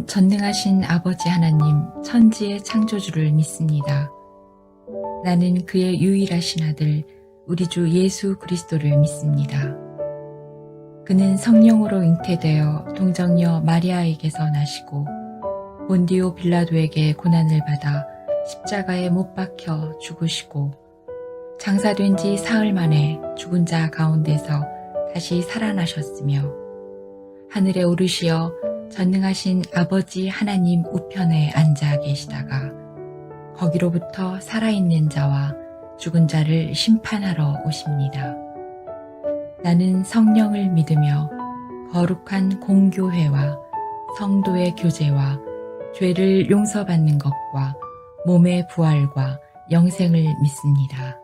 나는 전능하신 아버지 하나님 천지의 창조주를 믿습니다. 나는 그의 유일하신 아들 우리 주 예수 그리스도를 믿습니다. 그는 성령으로 잉태되어 동정녀 마리아에게서 나시고 본디오 빌라도에게 고난을 받아 십자가에 못 박혀 죽으시고 장사된 지 사흘 만에 죽은 자 가운데서 다시 살아나셨으며 하늘에 오르시어 전능하신 아버지 하나님 우편에 앉아 계시다가 거기로부터 살아있는 자와 죽은 자를 심판하러 오십니다. 나는 성령을 믿으며 거룩한 공교회와 성도의 교제와 죄를 용서받는 것과 몸의 부활과 영생을 믿습니다.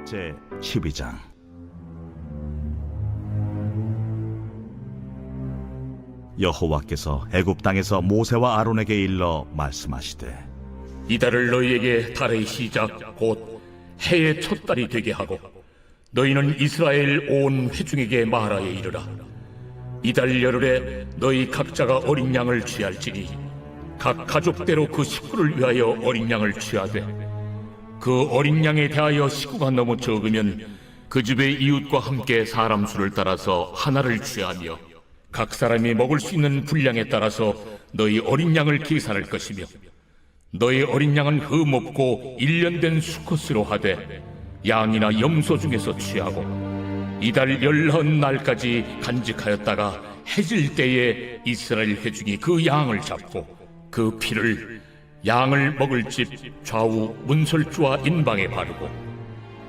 제 12장. 여호와께서 애굽 땅에서 모세와 아론에게 일러 말씀하시되 이달을 너희에게 달의 시작 곧 해의 첫 달이 되게 하고 너희는 이스라엘 온 회중에게 말하여 이르라. 이달 열흘에 너희 각자가 어린 양을 취할지니 각 가족대로 그 식구를 위하여 어린 양을 취하되 그 어린 양에 대하여 식구가 너무 적으면 그 집의 이웃과 함께 사람 수를 따라서 하나를 취하며 각 사람이 먹을 수 있는 분량에 따라서 너희 어린 양을 계산할 것이며 너희 어린 양은 흠없고 1년 된 수컷으로 하되 양이나 염소 중에서 취하고 이달 19날까지 간직하였다가 해질 때에 이스라엘 회중이 그 양을 잡고 그 피를 양을 먹을 집 좌우 문설주와 인방에 바르고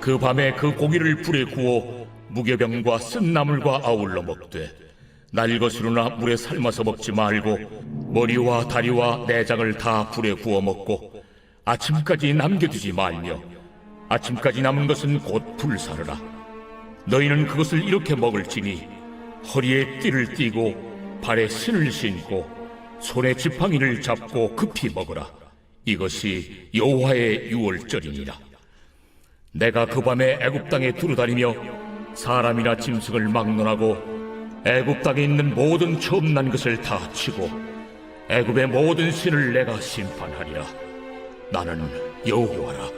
그 밤에 그 고기를 불에 구워 무교병과 쓴 나물과 아울러 먹되 날것으로나 물에 삶아서 먹지 말고 머리와 다리와 내장을 다 불에 구워 먹고 아침까지 남겨두지 말며 아침까지 남은 것은 곧 불사르라. 너희는 그것을 이렇게 먹을지니 허리에 띠를 띠고 발에 신을 신고 손에 지팡이를 잡고 급히 먹으라. 이것이 여호와의 유월절이니라. 내가 그 밤에 애굽 땅에 두루다니며 사람이나 짐승을 막론하고 애굽 땅에 있는 모든 처음 난 것을 다 치고 애굽의 모든 신을 내가 심판하리라. 나는 여호와라.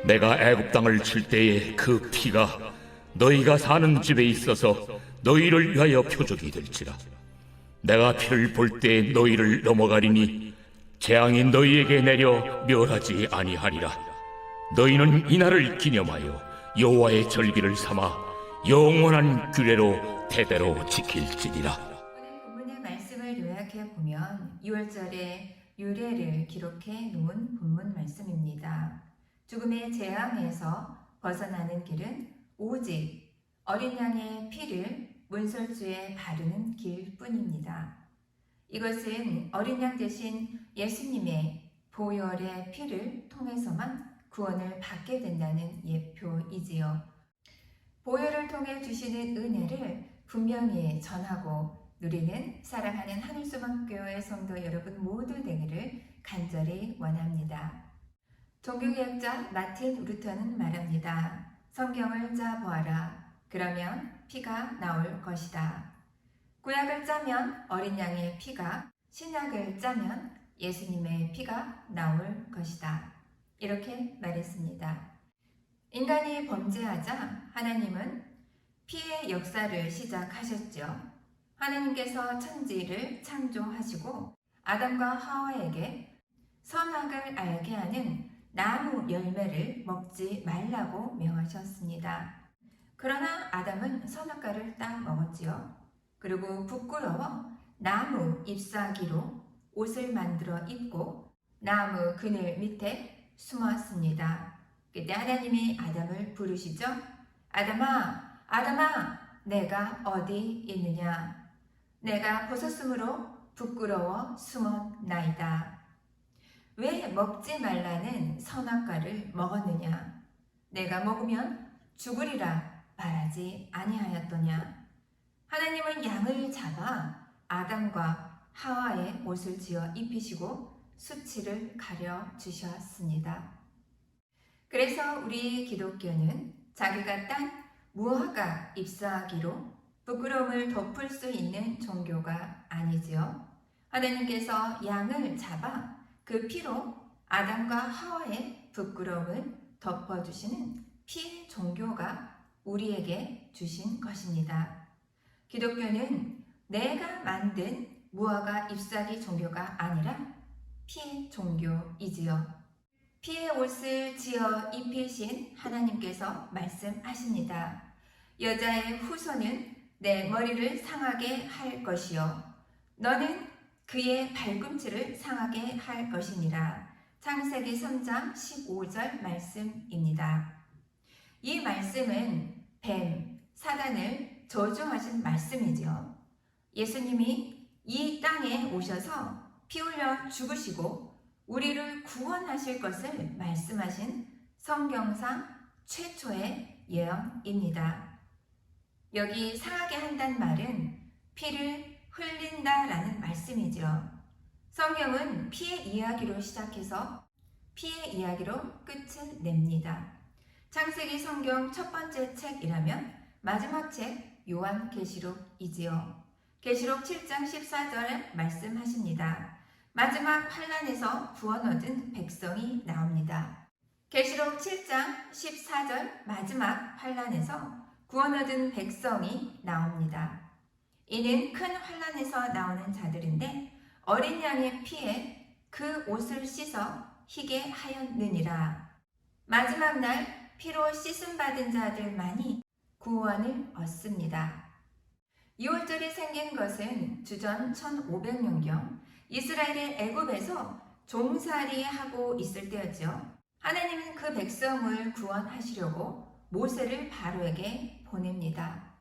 내가 애굽 땅을 칠 때에 그 피가 너희가 사는 집에 있어서 너희를 위하여 표적이 될지라. 내가 피를 볼 때 너희를 넘어가리니 재앙이 너희에게 내려 멸하지 아니하리라. 너희는 이날을 기념하여 여호와의 절기를 삼아 영원한 규례로 대대로 지킬지니라. 오늘 본문의 말씀을 요약해 보면 6월절의 유래를 기록해 놓은 본문 말씀입니다. 죽음의 재앙에서 벗어나는 길은 오직 어린 양의 피를 문설주에 바르는 길뿐입니다. 이것은 어린 양 대신 예수님의 보혈의 피를 통해서만 구원을 받게 된다는 예표이지요. 보혈을 통해 주시는 은혜를 분명히 전하고 누리는 사랑하는 하늘소망교회 성도 여러분 모두 되기를 간절히 원합니다. 종교개혁자 마틴 루터는 말합니다. 성경을 짜 보아라. 그러면 피가 나올 것이다. 구약을 짜면 어린 양의 피가, 신약을 짜면 예수님의 피가 나올 것이다. 이렇게 말했습니다. 인간이 범죄하자 하나님은 피의 역사를 시작하셨죠. 하나님께서 천지를 창조하시고 아담과 하와에게 선악을 알게 하는 나무 열매를 먹지 말라고 명하셨습니다. 그러나 아담은 선악과를 딱 먹었지요. 그리고 부끄러워 나무 잎사귀로 옷을 만들어 입고 나무 그늘 밑에 숨었습니다. 그때 하나님이 아담을 부르시죠. 아담아, 아담아, 내가 어디 있느냐? 내가 벗었으므로 부끄러워 숨었나이다. 왜 먹지 말라는 선악과를 먹었느냐? 내가 먹으면 죽으리라 말하지 아니하였더냐? 하나님은 양을 잡아 아담과 하와의 옷을 지어 입히시고 수치를 가려 주셨습니다. 그래서 우리 기독교는 자기가 딴 무화과 잎사귀로 부끄러움을 덮을 수 있는 종교가 아니지요. 하나님께서 양을 잡아 그 피로 아담과 하와의 부끄러움을 덮어주시는 피의 종교가 우리에게 주신 것입니다. 기독교는 내가 만든 무화과 잎사귀 종교가 아니라 피의 종교이지요. 피의 옷을 지어 입히신 하나님께서 말씀하십니다. 여자의 후손은 내 머리를 상하게 할 것이요 너는 그의 발꿈치를 상하게 할 것이니라. 창세기 3장 15절 말씀입니다. 이 말씀은 뱀, 사단을 저주하신 말씀이죠. 예수님이 이 땅에 오셔서 피 흘려 죽으시고 우리를 구원하실 것을 말씀하신 성경상 최초의 예언입니다. 여기 상하게 한다는 말은 피를 흘린다라는 말씀이죠. 성경은 피의 이야기로 시작해서 피의 이야기로 끝을 냅니다. 창세기 성경 첫 번째 책이라면 마지막 책 요한계시록이지요. 계시록 7장 14절에 말씀하십니다. 마지막 환란에서 구원 얻은 백성이 나옵니다. 계시록 7장 14절 마지막 환란에서 구원 얻은 백성이 나옵니다. 이는 큰 환란에서 나오는 자들인데 어린 양의 피에 그 옷을 씻어 희게 하였느니라. 마지막 날 피로 씻음 받은 자들만이 구원을 얻습니다. 유월절이 생긴 것은 주전 1500년경 이스라엘이 애굽에서 종살이하고 있을 때였죠. 하나님은 그 백성을 구원하시려고 모세를 바로에게 보냅니다.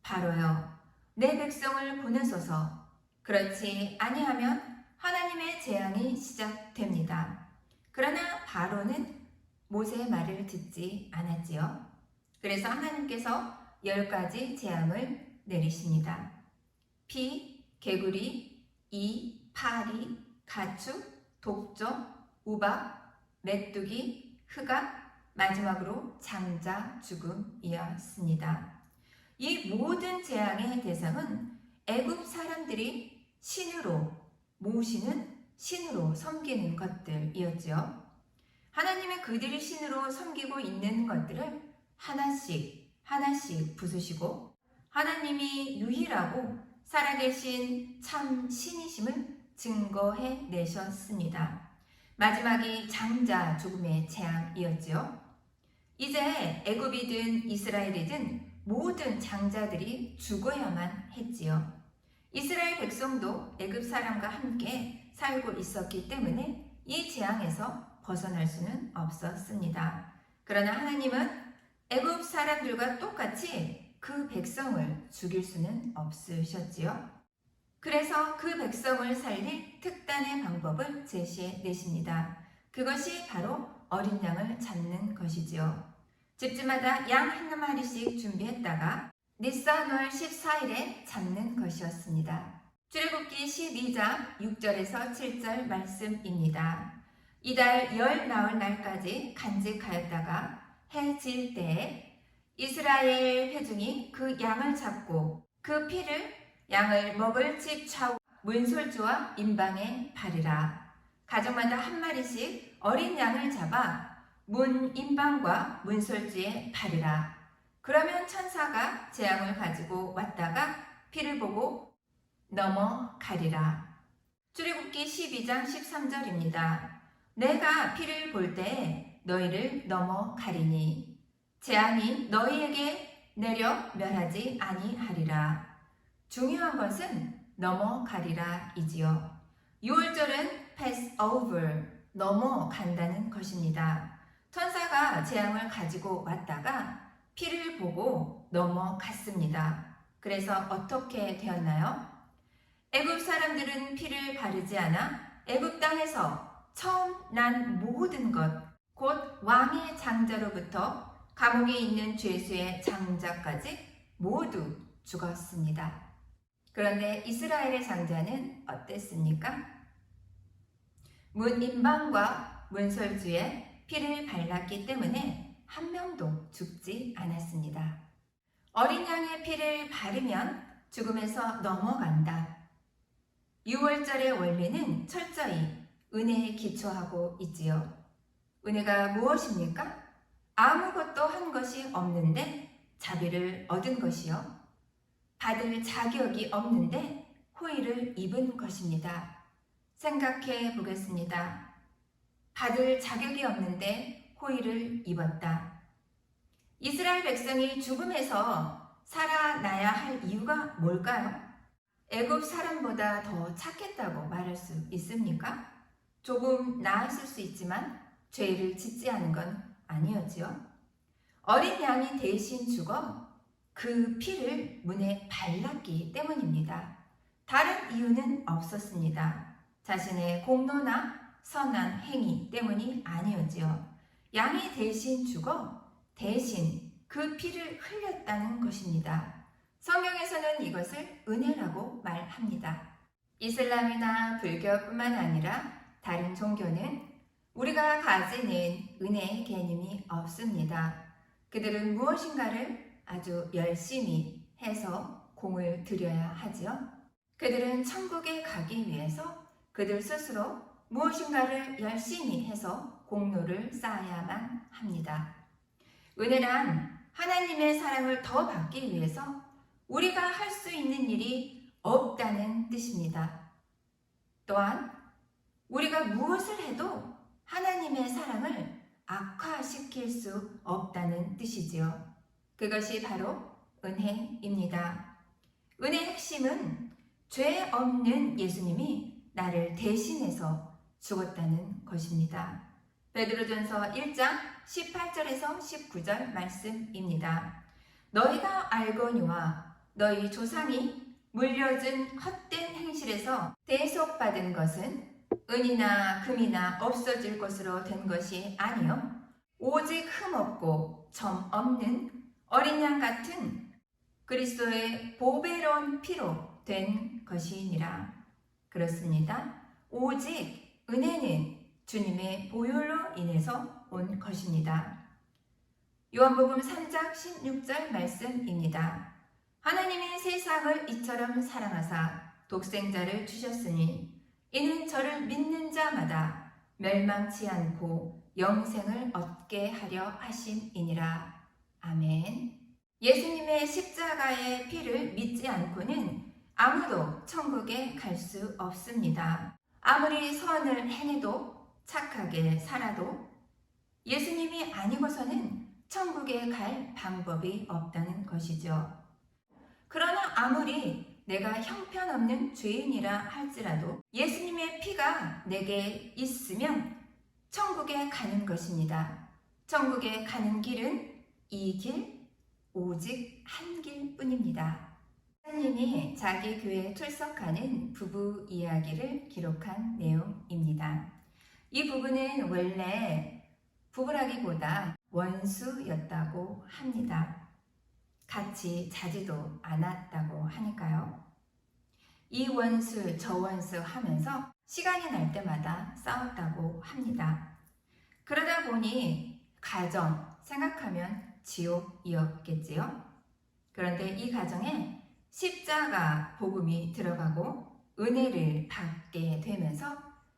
바로여, 내 백성을 보내소서. 그렇지 아니하면 하나님의 재앙이 시작됩니다. 그러나 바로는 모세의 말을 듣지 않았지요. 그래서 하나님께서 10가지 재앙을 내리십니다. 피, 개구리, 이, 파리, 가축, 독종, 우박, 메뚜기, 흑암, 마지막으로 장자 죽음이었습니다. 이 모든 재앙의 대상은 애굽 사람들이 신으로 모시는 신으로 섬기는 것들이었지요. 하나님은 그들이 신으로 섬기고 있는 것들을 하나씩 부수시고 하나님이 유일하고 살아계신 참 신이심을 증거해 내셨습니다. 마지막이 장자 죽음의 재앙이었지요. 이제 애굽이든 이스라엘이든 모든 장자들이 죽어야만 했지요. 이스라엘 백성도 애굽 사람과 함께 살고 있었기 때문에 이 재앙에서 벗어날 수는 없었습니다. 그러나 하나님은 애굽 사람들과 똑같이 그 백성을 죽일 수는 없으셨지요. 그래서 그 백성을 살릴 특단의 방법을 제시해 내십니다. 그것이 바로 어린 양을 잡는 것이지요. 집집마다 양 한 마리씩 준비했다가 니산월 14일에 잡는 것이었습니다. 출애굽기 12장 6절에서 7절 말씀입니다. 이달 열 나흘 날까지 간직하였다가 해 질 때에 이스라엘 회중이 그 양을 잡고 그 피를 양을 먹을 집 좌우 문솔주와 임방에 바르라. 가족마다 한 마리씩 어린 양을 잡아 문 임방과 문솔주에 바르라. 그러면 천사가 재앙을 가지고 왔다가 피를 보고 넘어가리라. 출애굽기 12장 13절입니다. 내가 피를 볼 때에 너희를 넘어가리니 재앙이 너희에게 내려 멸하지 아니하리라. 중요한 것은 넘어가리라 이지요. 6월절은 pass over, 넘어간다는 것입니다. 천사가 재앙을 가지고 왔다가 피를 보고 넘어갔습니다. 그래서 어떻게 되었나요? 애굽 사람들은 피를 바르지 않아 애굽 땅에서 처음 난 모든 것, 곧 왕의 장자로부터 감옥에 있는 죄수의 장자까지 모두 죽었습니다. 그런데 이스라엘의 장자는 어땠습니까? 문 임방과 문설주에 피를 발랐기 때문에 한 명도 죽지 않았습니다. 어린 양의 피를 바르면 죽음에서 넘어간다. 6월절의 원리는 철저히 은혜에 기초하고 있지요. 은혜가 무엇입니까? 아무것도 한 것이 없는데 자비를 얻은 것이요. 받을 자격이 없는데 호의를 입은 것입니다. 생각해 보겠습니다. 받을 자격이 없는데 호의를 입었다. 이스라엘 백성이 죽음에서 살아나야 할 이유가 뭘까요? 애굽 사람보다 더 착했다고 말할 수 있습니까? 조금 나았을 수 있지만 죄를 짓지 않은 건 아니었지요. 어린 양이 대신 죽어 그 피를 문에 발랐기 때문입니다. 다른 이유는 없었습니다. 자신의 공로나 선한 행위 때문이 아니었지요. 양이 대신 죽어 대신 그 피를 흘렸다는 것입니다. 성경에서는 이것을 은혜라고 말합니다. 이슬람이나 불교뿐만 아니라 다른 종교는 우리가 가지는 은혜의 개념이 없습니다. 그들은 무엇인가를 아주 열심히 해서 공을 들여야 하지요. 그들은 천국에 가기 위해서 그들 스스로 무엇인가를 열심히 해서 공로를 쌓아야만 합니다. 은혜란 하나님의 사랑을 더 받기 위해서 우리가 할 수 있는 일이 없다는 뜻입니다. 또한 우리가 무엇을 해도 하나님의 사랑을 악화시킬 수 없다는 뜻이지요. 그것이 바로 은혜입니다. 은혜의 핵심은 죄 없는 예수님이 나를 대신해서 죽었다는 것입니다. 베드로전서 1장 18절에서 19절 말씀입니다. 너희가 알거니와 너희 조상이 물려준 헛된 행실에서 대속받은 것은 은이나 금이나 없어질 것으로 된 것이 아니요 오직 흠없고 점 없는 어린 양 같은 그리스도의 보배로운 피로 된 것이니라. 그렇습니다. 오직 은혜는 주님의 보혈로 인해서 온 것입니다. 요한복음 3장 16절 말씀입니다. 하나님이 세상을 이처럼 사랑하사 독생자를 주셨으니 이는 저를 믿는 자마다 멸망치 않고 영생을 얻게 하려 하심이니라. 아멘. 예수님의 십자가의 피를 믿지 않고는 아무도 천국에 갈 수 없습니다. 아무리 선을 행해도 착하게 살아도 예수님이 아니고서는 천국에 갈 방법이 없다는 것이죠. 그러나 아무리 내가 형편없는 죄인이라 할지라도 예수님의 피가 내게 있으면 천국에 가는 것입니다. 천국에 가는 길은 이 길, 오직 한 길뿐입니다. 하나님이 자기 교회에 출석하는 부부 이야기를 기록한 내용입니다. 이 부부는 원래 부부라기보다 원수였다고 합니다. 같이 자지도 않았다고 하니까요. 이 원수 저 원수 하면서 시간이 날 때마다 싸웠다고 합니다. 그러다 보니 가정 생각하면 지옥이었겠지요. 그런데 이 가정에 십자가 복음이 들어가고 은혜를 받게 되면서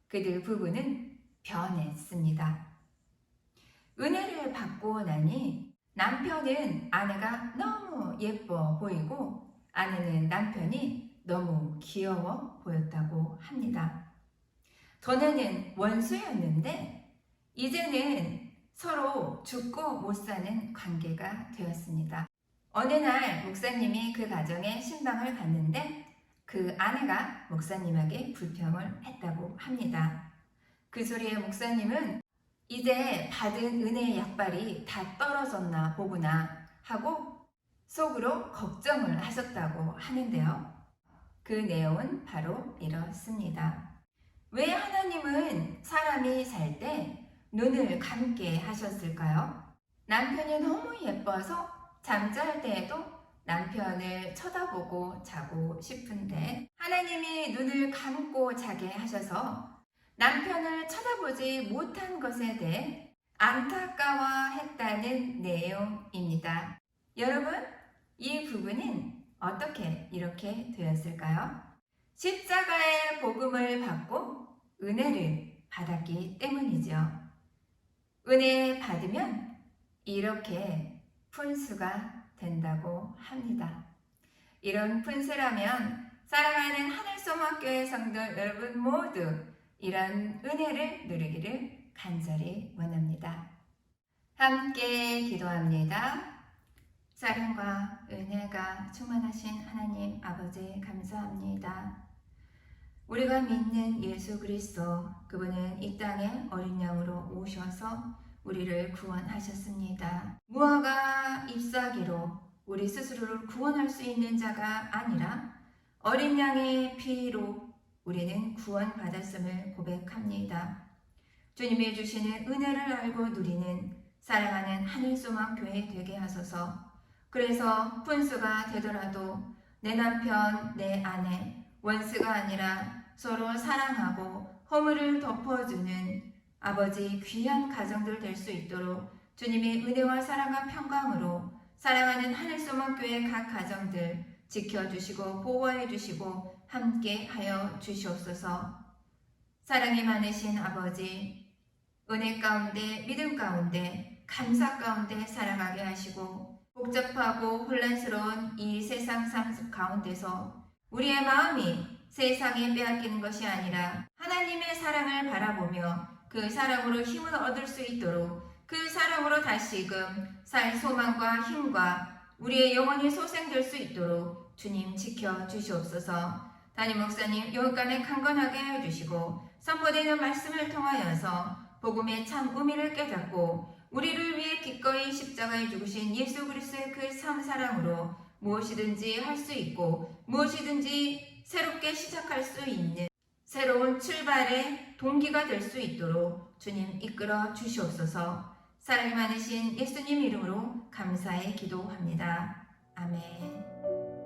그들 부부는 변했습니다. 은혜를 받고 나니 남편은 아내가 너무 예뻐 보이고 아내는 남편이 너무 귀여워 보였다고 합니다. 전에는 원수였는데 이제는 서로 죽고 못 사는 관계가 되었습니다. 어느 날 목사님이 그 가정에 신방을 갔는데 그 아내가 목사님에게 불평을 했다고 합니다. 그 소리에 목사님은 이제 받은 은혜의 약발이 다 떨어졌나 보구나 하고 속으로 걱정을 하셨다고 하는데요. 그 내용은 바로 이렇습니다. 왜 하나님은 사람이 살 때 눈을 감게 하셨을까요? 남편이 너무 예뻐서 잠잘 때에도 남편을 쳐다보고 자고 싶은데 하나님이 눈을 감고 자게 하셔서 남편을 쳐다보지 못한 것에 대해 안타까워했다는 내용입니다. 여러분, 이 부분은 어떻게 이렇게 되었을까요? 십자가의 복음을 받고 은혜를 받았기 때문이죠. 은혜 받으면 이렇게 분수가 된다고 합니다. 이런 분수라면 사랑하는 하늘소망교회 성도 여러분 모두 이런 은혜를 누리기를 간절히 원합니다. 함께 기도합니다. 사랑과 은혜가 충만하신 하나님 아버지 감사합니다. 우리가 믿는 예수 그리스도 그분은 이 땅에 어린 양으로 오셔서 우리를 구원하셨습니다. 무화과 잎사귀로 우리 스스로를 구원할 수 있는 자가 아니라 어린 양의 피로 우리는 구원받았음을 고백합니다. 주님이 주시는 은혜를 알고 누리는 사랑하는 하늘소망교회 되게 하소서. 그래서 분수가 되더라도 내 남편, 내 아내, 원수가 아니라 서로 사랑하고 허물을 덮어주는 아버지 귀한 가정들 될 수 있도록 주님의 은혜와 사랑과 평강으로 사랑하는 하늘소망교회 각 가정들 지켜주시고 보호해 주시고 함께 하여 주시옵소서. 사랑이 많으신 아버지, 은혜 가운데 믿음 가운데 감사 가운데 살아가게 하시고 복잡하고 혼란스러운 이 세상 삶 가운데서 우리의 마음이 세상에 빼앗기는 것이 아니라 하나님의 사랑을 바라보며 그 사랑으로 힘을 얻을 수 있도록 그 사랑으로 다시금 살 소망과 힘과 우리의 영혼이 소생될 수 있도록 주님 지켜 주시옵소서. 담임 목사님 여기까지 강건하게 해주시고 선포되는 말씀을 통하여서 복음의 참 의미를 깨닫고 우리를 위해 기꺼이 십자가에 죽으신 예수 그리스도의 그 참 사랑으로 무엇이든지 할 수 있고 무엇이든지 새롭게 시작할 수 있는 새로운 출발의 동기가 될 수 있도록 주님 이끌어 주시옵소서. 사랑이 많으신 예수님 이름으로 감사해 기도합니다. 아멘.